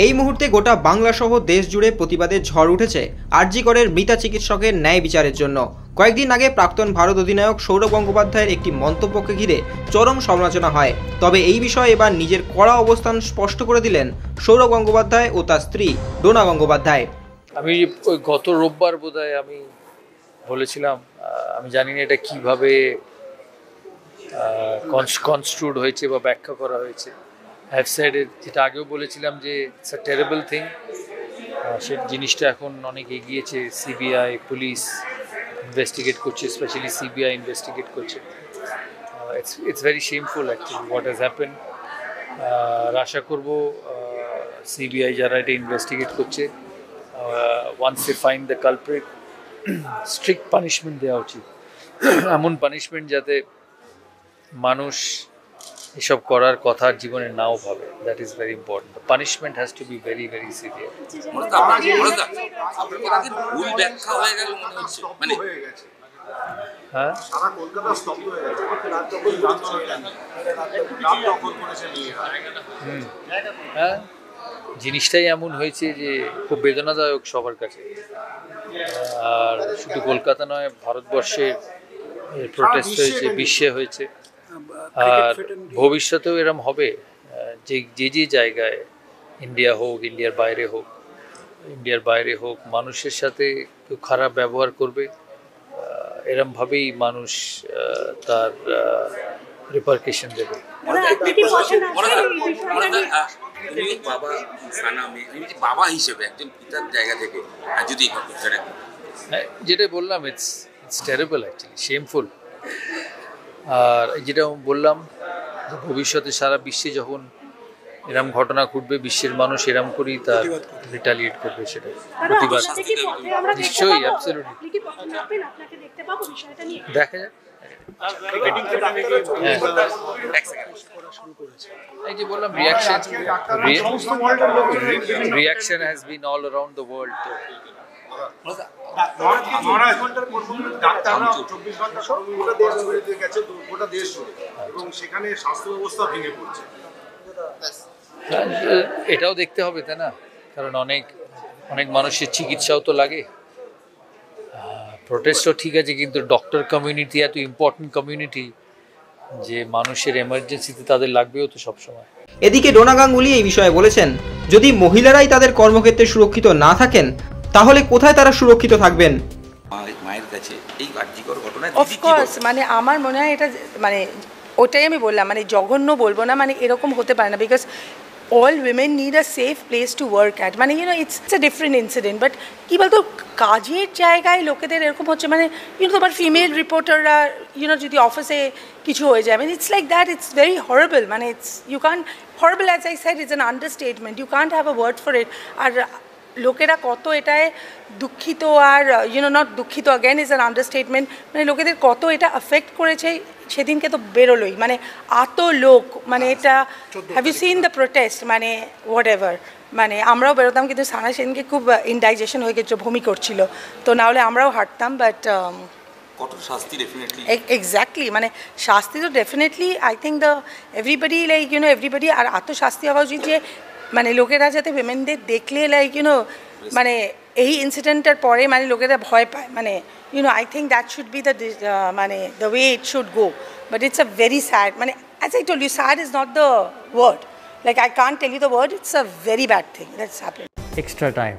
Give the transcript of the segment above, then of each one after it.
এই মুহূর্তে গোটা বাংলা সহ দেশ জুড়ে প্রতিবাদের ঝড় উঠেছে আরজি করের মৃতা চিকিৎসকের ন্যায় বিচারের জন্য। কয়েকদিন আগে প্রাক্তন ভারত অধিনায়ক সৌরভ গঙ্গোপাধ্যায়ের একটি মন্তব্যকে ঘিরে চরম সমালোচনা হয়। তবে এই বিষয়ে এবার নিজের কড়া অবস্থান স্পষ্ট করে দিলেন সৌরভ গঙ্গোপাধ্যায় ও তার স্ত্রী ডোনা গঙ্গোপাধ্যায়। আমি ওই গত রোববার বোধহয় আমি বলেছিলাম, আমি জানি না এটা কিভাবে কনস্ট্রুড হয়েছে বা ব্যাখ্যা করা হয়েছে। হ্যাভ সেড ইট, যেটা আগেও বলেছিলাম যে ইটস আ টেরেবল থিং। সে জিনিসটা এখন অনেক এগিয়েছে, সিবিআই পুলিশ ইনভেস্টিগেট করছে, স্পেশালি সিবিআই ইনভেস্টিগেট করছে। It's very shameful actually what has happen. আশা করবো সিবিআই যারা এটা ইনভেস্টিগেট করছে, once they find the culprit, strict punishment দেওয়া উচিত। এমন পানিশমেন্ট যাতে মানুষ এসব করার কথা জীবনে নাও ভাবে। That is very important. The punishment has to be very very severe. হ্যাঁ, হ্যাঁ, জিনিসটাই এমন হয়েছে যে খুব বেদনাদায়ক সবার কাছে। আর শুধু কলকাতা নয়, ভারতবর্ষে প্রোটেস্ট হয়েছে, বিশ্বে হয়েছে, আর ভবিষ্যতেও এরম হবে। যে যে জায়গায়, ইন্ডিয়া হোক, ইন্ডিয়ার বাইরে হোক, মানুষের সাথে কেউ খারাপ ব্যবহার করবে, এরমভাবেই মানুষ তার রিপারকেশন দেবে। বাবা হিসেবে একজন পিতার জায়গা থেকে যদি যেটা বললাম, ইটস টেরেবল অ্যাকচুয়ালি, শেমফুল। আর যেটা বললাম, ভবিষ্যতে সারা বিশ্বে যখন এরম ঘটনা ঘটবে, বিশ্বের মানুষ এরম করেই তার রিটালিয়েট করবে, সেটা প্রতিবাদ। নিশ্চয়ই, অ্যাবসলিউটলি, দেখা যাক। এই যে বললাম, reaction has been all around the world. এটাও দেখতে হবে, তাই না? কারণ অনেক মানুষের চিকিৎসাও তো লাগে। প্রোটেস্টও ঠিক আছে, কিন্তু ডক্টর কমিউনিটি এত ইম্পর্টেন্ট কমিউনিটি যে মানুষের এমার্জেন্সিতে তাদের লাগবেও তো সবসময়। এদিকে ডোনা গাঙ্গুলি এই বিষয়ে বলেছেন, যদি মহিলারাই তাদের কর্মক্ষেত্রে সুরক্ষিত না থাকেন, তাহলে কোথায় তারা সুরক্ষিত থাকবেন? মায়ের কাছে এই কার্যকর ঘটনা অফকোর্স, মানে আমার মনে হয় এটা, মানে ওটাই আমি বললাম, মানে জঘন্য বলবো না, মানে এরকম হতে পারে না। Because all women need a safe place to work at. মানে it's a different incident, but কি বলতো, কাজের জায়গায় লোকেদের এরকম হচ্ছে, মানে তোমার ফিমেল রিপোর্টাররা যদি অফিসে কিছু হয়ে যায়, মানে it's like that, it's very horrible. মানে you can, horrible as I said, it's an understatement, you can't have a word for it. আর লোকেরা কত এটায় দুঃখিত, আর নট দুঃখিত, অ্যাগেন ইজ অ্যান আন্ডারস্টেটমেন্ট। মানে লোকেদের কত এটা এফেক্ট করেছে, সেদিনকে তো বেরোলোই, মানে এত লোক, মানে এটা, have you seen the protest, মানে হোয়াট এভার, মানে আমরাও বেরোতাম, কিন্তু সানা সেদিনকে খুব ইনডাইজেশন হয়ে গেছিলো, বমি করছিল, তো নাহলে আমরাও হাঁটতাম। বাট এক্স্যাক্টলি, মানে শাস্তি তো definitely, I think the everybody, like everybody, আর এত শাস্তি হওয়া উচিত যে মানে লোকেরা যাতে উইমেনদের দেখলে, লাইক মানে এই ইনসিডেন্টের পরে মানে লোকেরা ভয় পায়, মানে I think that should be the way it should go. But it's a very sad, as I told you, sad is not the word. Like, I can't tell you the word. It's a very bad thing that's happened. Extra time.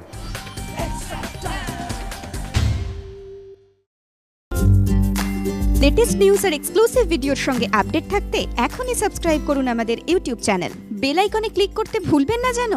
Latest news আর exclusive ভিডিওর সঙ্গে update থাকতে এখনই subscribe করুন আমাদের YouTube channel. Bell আইকনে click করতে ভুলবেন না যেন।